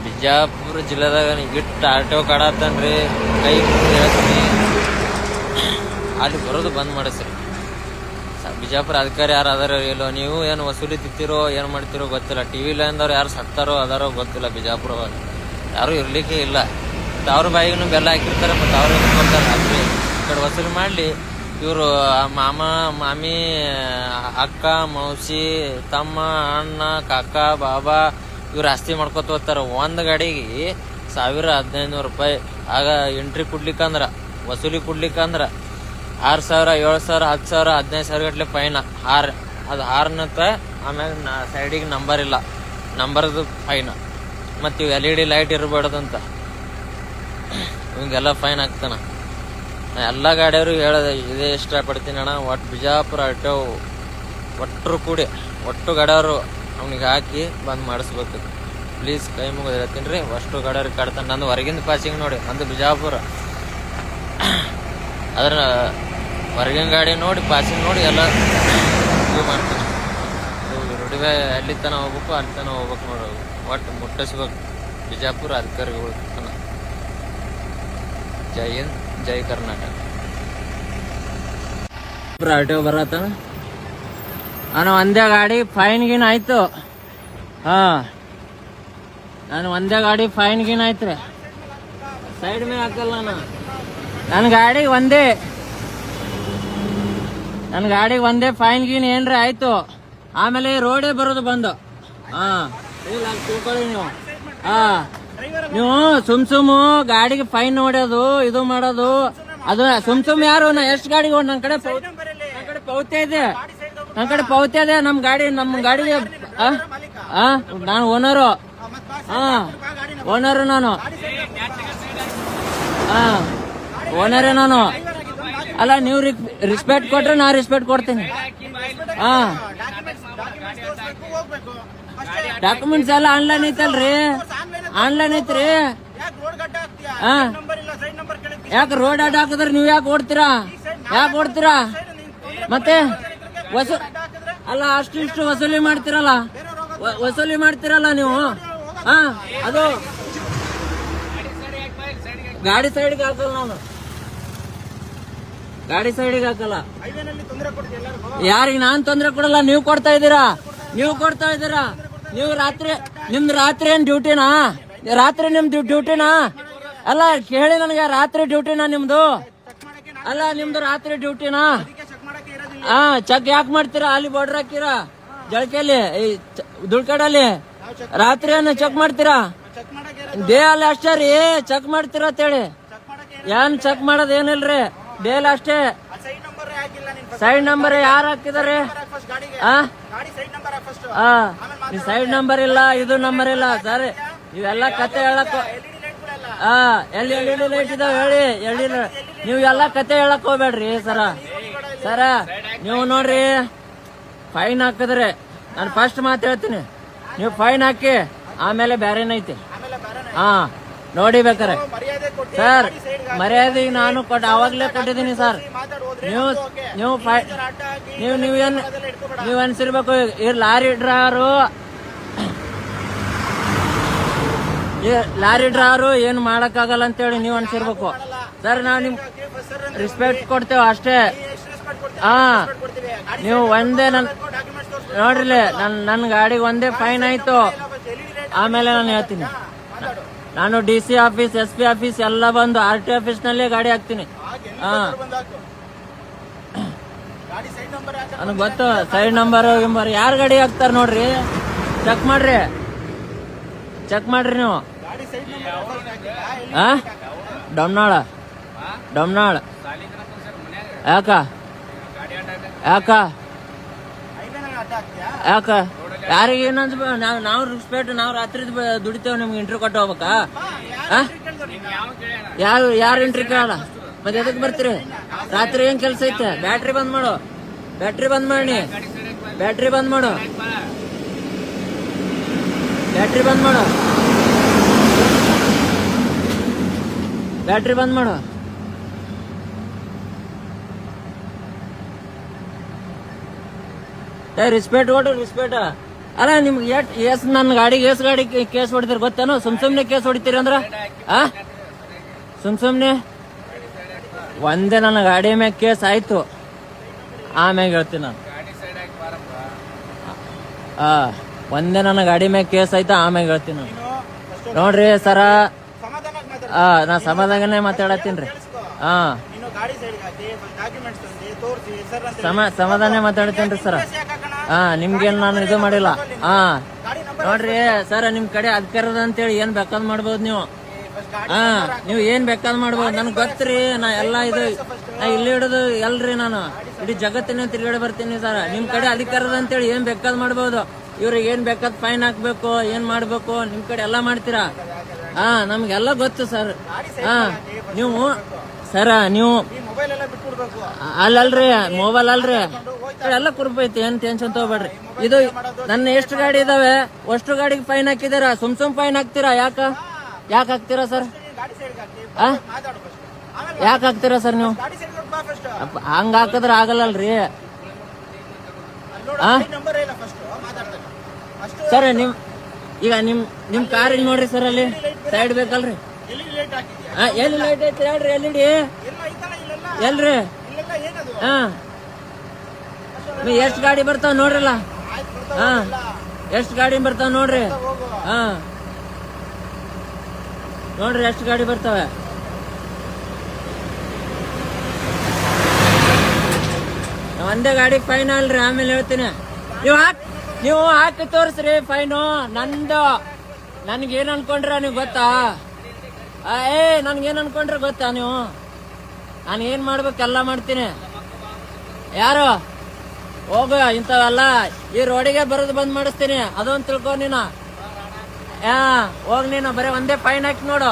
ಬಿಜಾಪುರ ಜಿಲ್ಲೆದಾಗ ಇಟ್ಟು ಆಟೋ ಕಾಡತ್ತನ್ರಿ, ಕೈ ಹೇಳ್ತೀನಿ ಅಲ್ಲಿ ಬರೋದು ಬಂದ್ ಮಾಡಿಸ್ರಿ. ಬಿಜಾಪುರ ಅಧಿಕಾರಿ ಯಾರು ಅದಾರೋ ಇಲ್ಲೋ, ನೀವು ಏನು ವಸೂಲಿ ತಿಂತಿರೋ ಏನು ಮಾಡ್ತಿರೋ ಗೊತ್ತಿಲ್ಲ. ಟಿವಿ ಲೈನ್ದವ್ರು ಯಾರು ಸತ್ತಾರೋ ಅದಾರೋ ಗೊತ್ತಿಲ್ಲ. ಬಿಜಾಪುರ ಯಾರು ಇರ್ಲಿಕ್ಕೆ ಇಲ್ಲ. ಅವ್ರ ಬಾಯಿಗೂ ಬೆಲ್ಲ ಹಾಕಿರ್ತಾರೆ, ಮತ್ತು ಅವ್ರು ಕೊಡ್ತಾರೆ ಹಾಕಿ ಈ ಕಡೆ ವಸೂಲಿ ಮಾಡಲಿ. ಇವರು ಮಾಮ ಮಾಮಿ ಅಕ್ಕ ಮೌಸಿ ತಮ್ಮ ಅಣ್ಣ ಕಾಕ ಬಾಬಾ ಇವ್ರು ಆಸ್ತಿ ಮಾಡ್ಕೊತ ಹೋಗ್ತಾರೆ. ಒಂದು ಗಾಡಿಗೆ 1000-1500 ರೂಪಾಯಿ. ಆಗ ಎಂಟ್ರಿ ಕೊಡ್ಲಿಕ್ಕಂದ್ರ ವಸೂಲಿ ಕೊಡ್ಲಿಕ್ಕಂದ್ರ 6000 7000 10,000 15,000 ಗಟ್ಲೆ ಫೈನ್. ಅದು ಹಾರ್ನತ್ತ. ಆಮ್ಯಾಗ ಸೈಡಿಗೆ ನಂಬರ್ ಇಲ್ಲ, ನಂಬರ್ದು ಫೈನ್. ಮತ್ತು ಇವು LED ಲೈಟ್ ಇರಬಾರ್ದಂತ ಇವಂಗೆಲ್ಲ ಫೈನ್ ಹಾಕ್ತಾನ. ನಾ ಎಲ್ಲ ಗಾಡಿಯವ್ರು ಹೇಳೋದು ಇದೇ ಇಷ್ಟಪಡ್ತೀನಿ ಅಣ್ಣ. ಒಟ್ಟು ಬಿಜಾಪುರ ಆಟೋ ಒಟ್ಟು ಗಾಡಿಯವರು ಅವ್ನಿಗೆ ಹಾಕಿ ಬಂದ್ ಮಾಡಿಸ್ಬೇಕು ಪ್ಲೀಸ್. ಕೈ ಮುಗಿದು ಹೇಳ್ತೀನಿ ರೀ. ಅಷ್ಟು ಗಾಡಿಯವ್ರಿಗೆ ಕಾಡ್ತಾನೆ. ನಂದು ಹೊರಗಿಂದ ಪಾಸಿಂಗ್ ನೋಡಿ, ನಂದು ಬಿಜಾಪುರ. ಅದ್ರ ಹೊರಗಿನ ಗಾಡಿ ನೋಡಿ ಪಾಸಿಂಗ್ ನೋಡಿ ಎಲ್ಲ ಇದು ಮಾಡ್ತೀನಿ. ರೋಡಿವೆ ಎಲ್ಲಿ ತನ ಹೋಗ್ಬೇಕು ಅಲ್ಲಿ ತನ ಹೋಗ್ಬೇಕು ನೋಡಿ. ಒಟ್ಟು ಮುಟ್ಟಿಸ್ಬೇಕು ಬಿಜಾಪುರ ಅಧಿಕಾರಿಗಳು ತನ. ಜೈ ಹಿಂದ್, ಜೈ ಕರ್ನಾಟಕ. ಆಟೋ ಬರತ್ತ ನಾನು ಒಂದೇ ಗಾಡಿ ಫೈನ್ ಗೀನ್ ಆಯ್ತು. ನಾನು ಒಂದೇ ಗಾಡಿ ಫೈನ್ ಗೀನ್ ಆಯ್ತ್ರಿ. ಸೈಡ್ ಮೇಲೆ ಹಾಕಲ್ಲ ನನ್ನ ಗಾಡಿಗೆ ಒಂದೇ ಫೈನ್ ಗೀನ್ ಏನ್ರಿ ಆಯ್ತು. ಆಮೇಲೆ ರೋಡೇ ಬರೋದು ಬಂದು. ತಿಳ್ಕೊಳ್ಳಿ ನೀವು ಸುಮ್ ಗಾಡಿಗೆ ಫೈನ್ ನೋಡೋದು ಇದು ಮಾಡೋದು ಅದು ಸುಮ್ ಯಾರು. ನಾ ಎಷ್ಟು ಗಾಡಿಗೆ ನನ್ನ ಕಡೆ ಪೌತ್ಯ ಇದೆ. ನಮ್ ಗಾಡಿಗೆ ನಾನು ಓನರು. ನಾನು ಓನರೇ ನಾನು. ಅಲ್ಲ ನೀವು ರೆಸ್ಪೆಕ್ಟ್ ಕೊಟ್ರೆ ನಾ ರೆಸ್ಪೆಕ್ಟ್ ಕೊಡ್ತೀನಿ. ಡಾಕ್ಯುಮೆಂಟ್ಸ್ ಎಲ್ಲ ಆನ್ಲೈನ್ ಐತಲ್ರಿ, ಆನ್ಲೈನ್ ಐತ್ರಿ. ಯಾಕೆ ರೋಡ್ ಅಡ್ಡ ಹಾಕಿದ್ರೆ ನೀವ್ ಯಾಕೆ ಓಡ್ತೀರಾ ಮತ್ತೆ ಅಲ್ಲ ಅಷ್ಟು ವಸೂಲಿ ಮಾಡ್ತಿರಲ್ಲ ನೀವು. ಅದು ಗಾಡಿ ಸೈಡ್ಗೆ ಹಾಕಲ್ಲ, ನಾನು ಗಾಡಿ ಸೈಡ್ಗೆ ಹಾಕಲ್ಲ. ಯಾರಿಗೆ ನಾನ್ ತೊಂದ್ರೆ ಕೊಡಲ್ಲ, ನೀವು ಕೊಡ್ತಾ ಇದ್ದೀರಾ. ನೀವು ನಿಮ್ದು ರಾತ್ರಿ ಏನ್ ಡ್ಯೂಟಿನಾ? ರಾತ್ರಿ ನಿಮ್ದು ಡ್ಯೂಟಿನಾ? ಅಲ್ಲ ಕೇಳಿ ನನಗೆ, ರಾತ್ರಿ ಡ್ಯೂಟಿನಾ ನಿಮ್ದು? ಅಲ್ಲ ನಿಮ್ದು ರಾತ್ರಿ ಡ್ಯೂಟಿನಾ? ಚೆಕ್ ಯಾಕೆ ಮಾಡ್ತೀರಾ? ಅಲ್ಲಿ ಬಾರ್ಡರ್ ಹಾಕಿರಾ ಜಳಕೆಯಲ್ಲಿ ದುಡ್ಕಡಲ್ಲಿ ರಾತ್ರಿ ಏನು ಚೆಕ್ ಮಾಡ್ತೀರಾ? ಡೇ ಅಲ್ಲಿ ಅಷ್ಟೇ ರೀ ಚೆಕ್ ಮಾಡ್ತೀರಾ ಅಂತೇಳಿ. ಏನ್ ಚೆಕ್ ಮಾಡೋದ್ ಏನಿಲ್ರಿ, ಡೇ ಅಲ್ಲಿ ಅಷ್ಟೇ. ಸೈಡ್ ನಂಬರ್ ಯಾರು ಹಾಕಿದಾರೆ? ಸೈಡ್ ನಂಬರ್ ಇಲ್ಲ, ಇದು ನಂಬರ್ ಇಲ್ಲ ಸರ್. ಇವೆಲ್ಲ ಕತೆ ಹೇಳಕ್ ಎಲ್ಲಿ ಲೈಟ್ ಇದಾವ ಹೇಳಿ. ನೀವು ಎಲ್ಲ ಕತೆ ಹೇಳಕ್ ಹೋಗ್ಬೇಡ್ರಿ ಸರ. ನೀವು ನೋಡ್ರಿ, ಫೈನ್ ಹಾಕಿದ್ರೆ ನಾನು ಫಸ್ಟ್ ಮಾತು ಹೇಳ್ತೀನಿ, ನೀವು ಫೈನ್ ಹಾಕಿ ಆಮೇಲೆ ಬೇರೆನೈತಿ. ನೋಡಿ ಬೇಕಾರೆ ಸರ್, ಮರ್ಯಾದೆ ನಾನು ಅವಾಗ್ಲೇ ಕೊಟ್ಟಿದ್ದೀನಿ ಸರ್. ನೀವು ಅನ್ಸಿರ್ಬೇಕು, ಲಾರಿ ಡ್ರೈವರು ಏನು ಮಾಡಕ್ಕಾಗಲ್ಲ ಅಂತೇಳಿ ನೀವು ಅನ್ಸಿರ್ಬೇಕು ಸರ್. ನಾವು ನಿಮ್ ರೆಸ್ಪೆಕ್ಟ್ ಕೊಡ್ತೇವೆ ಅಷ್ಟೇ. ನೀವು ಒಂದೇ ನೋಡ್ರಿ, ನನ್ನ ಗಾಡಿಗೆ ಒಂದೇ ಫೈನ್ ಆಯ್ತು. ಆಮೇಲೆ ನಾನು ಹೇಳ್ತೀನಿ, ನಾನು DC ಆಫೀಸ್, SP ಆಫೀಸ್ ಎಲ್ಲ ಬಂದು RT ಆಫೀಸ್ ನಲ್ಲೇ ಗಾಡಿ ಹಾಕ್ತೀನಿ. ನನಗೆ ಗೊತ್ತು ಸೈಡ್ ನಂಬರ್ ಯಾರು ಗಾಡಿ ಹಾಕ್ತಾರ ನೋಡ್ರಿ. ಚೆಕ್ ಮಾಡ್ರಿ ನೀವು. ಡಮ್ನಾಳ ಯಾಕ ಯಾರಿಗೆ ಏನಂತ ನಾವು ರೆಸ್ಪೆಕ್ಟ್, ನಾವು ರಾತ್ರಿ ದುಡಿತೇವೆ, ನಿಮ್ಗೆ ಎಂಟ್ರಿ ಕೊಟ್ಟು ಹೋಗ್ಬೇಕಾ? ಯಾರು ಎಂಟ್ರಿ ಕೇಳಲ್ಲ, ಮತ್ತೆ ಎದಕ್ ಬರ್ತೀರಿ? ರಾತ್ರಿ ಏನ್ ಕೆಲ್ಸ ಐತೆ? ಬ್ಯಾಟ್ರಿ ಬಂದ್ ಮಾಡು, ಬ್ಯಾಟ್ರಿ ಬಂದ್ ಮಾಡಿ, ಬ್ಯಾಟ್ರಿ ಬಂದ್ ಮಾಡು. ರೆಸ್ಪೆಕ್ಟ್ ಕೊಟ್ಟು ರೆಸ್ಪೆಕ್ಟ್ ಅಲ್ಲ ನಿಮ್ಗೆ ಎಸ್ ನನ್ನ ಗಾಡಿಗೆ ಎಸ್ ಗಾಡಿ ಕೇಸ್ ಹೊಡಿತೀರಿ ಗೊತ್ತೇನು? ಸುಮ್ನೆ ಕೇಸ್ ಹೊಡಿತೀರಿ ಅಂದ್ರ ಸುಮ್ನೆ ಒಂದೇ ನನ್ನ ಗಾಡಿ ಮ್ಯಾಗ ಕೇಸ್ ಆಯ್ತು, ಆಮ್ಯಾಗ ಹೇಳ್ತೀನಿ ನಾನು. ಒಂದೇ ನನ್ನ ಗಾಡಿ ಮ್ಯಾಗ ಕೇಸ್ ಆಯ್ತು, ಆಮ್ಯಾಗ ಹೇಳ್ತೀನಿ ನಾನು. ನೋಡ್ರಿ ಸರ, ನಾ ಸಮಾಧಾನನೇ ಮಾತಾಡತ್ತೀನ್ರಿ. ಸಮಾಧಾನ ಮಾತಾಡ್ತೇನ್ರಿ ಸರ. ನಿಮ್ಗೇನ್ ನಾನು ಇದು ಮಾಡಿಲ್ಲ. ನೋಡ್ರಿ ಸರ್, ನಿಮ್ ಕಡೆ ಅಧಿಕಾರದ ಅಂತೇಳಿ ಏನ್ ಬೇಕಾದ್ ಮಾಡ್ಬೋದು ನೀವು. ನೀವ್ ಏನ್ ಬೇಕಾದ್ ಮಾಡ್ಬೋದು, ನನ್ಗೆ ಗೊತ್ತ್ರಿ. ನಾ ಎಲ್ಲಾ ನಾ ಇಲ್ಲಿ ಹಿಡಿದು ಎಲ್ರಿ ನಾನು ಇಡೀ ಜಗತ್ತಿನ ತಿರುಗಾಡಿ ಬರ್ತೀನಿ ಸರ್. ನಿಮ್ ಕಡೆ ಅಧಿಕಾರದ ಅಂತೇಳಿ ಏನ್ ಬೇಕಾದ್ ಮಾಡ್ಬೋದು. ಇವ್ರಿಗೆ ಏನ್ ಬೇಕಾದ್ ಫೈನ್ ಹಾಕ್ಬೇಕು, ಏನ್ ಮಾಡ್ಬೇಕು, ನಿಮ್ ಕಡೆ ಎಲ್ಲಾ ಮಾಡ್ತೀರಾ. ನಮ್ಗೆಲ್ಲ ಗೊತ್ತು ಸರ್. ನೀವು ಸರ, ನೀವು ಅಲ್ಲಲ್ರಿ, ಮೊಬೈಲ್ ಅಲ್ರಿ, ಎಲ್ಲ ಕುರ್ಬೈತಿ, ಏನ್ ಟೆನ್ಷನ್ ತಗೋಬೇಡ್ರಿ. ಇದು ನನ್ನ ಎಷ್ಟು ಗಾಡಿ ಇದಾವೆ ಅಷ್ಟು ಗಾಡಿಗೆ ಫೈನ್ ಹಾಕಿದಾರ. ಸುಮ್ ಫೈನ್ ಹಾಕ್ತೀರಾ? ಯಾಕ ಹಾಕ್ತೀರಾ ಸರ್? ಯಾಕೆ ಹಾಕ್ತೀರಾ ಸರ್ ನೀವು? ಹಂಗ ಹಾಕಿದ್ರ ಆಗಲ್ಲಲ್ರಿ ಸರ್. ಈಗ ನಿಮ್ ಕಾರಿಗೆ ನೋಡ್ರಿ ಸರ್, ಅಲ್ಲಿ ಸೈಡ್ ಬೇಕಲ್ರಿ. ಎಲ್ಲಿ ಲೈಟ್ ಐತಿ ಹೇಳ್ರಿ, ಎಲ್ಲಿಡಿ ಎಲ್ರಿ? ಎಷ್ಟ್ ಗಾಡಿ ಬರ್ತಾವ ನೋಡ್ರಲ್ಲ. ಎಷ್ಟ್ ಗಾಡಿ ಬರ್ತಾವ ನೋಡ್ರಿ. ನೋಡ್ರಿ ಎಷ್ಟು ಗಾಡಿ ಬರ್ತಾವೆ. ಒಂದೇ ಗಾಡಿ ಫೈನ್ ಅಲ್ರಿ, ಆಮೇಲೆ ಹೇಳ್ತೀನಿ. ನೀವು ಹಾಕಿ ತೋರಿಸ್ರಿ ಫೈನು. ನನ್ಗೇನ್ ಅನ್ಕೊಂಡ್ರ ನೀವು ಗೊತ್ತಾ? ನನ್ಗೇನ್ ಅನ್ಕೊಂಡ್ರೆ ಗೊತ್ತಾ ನೀವು? ನಾನು ಏನ್ ಮಾಡ್ಬೇಕೆಲ್ಲ ಮಾಡ್ತೀನಿ. ಯಾರು ಹೋಗ ಇಂಥವೆಲ್ಲ ಈ ರೋಡಿಗೆ ಬರೋದು ಬಂದ್ ಮಾಡಿಸ್ತೀನಿ. ಅದೊಂದು ತಿಳ್ಕೊ ನೀನು. ಹೋಗ್ ನೀನು ಬರೀ ಒಂದೇ ಫೈನ್ ಹಾಕಿ ನೋಡು.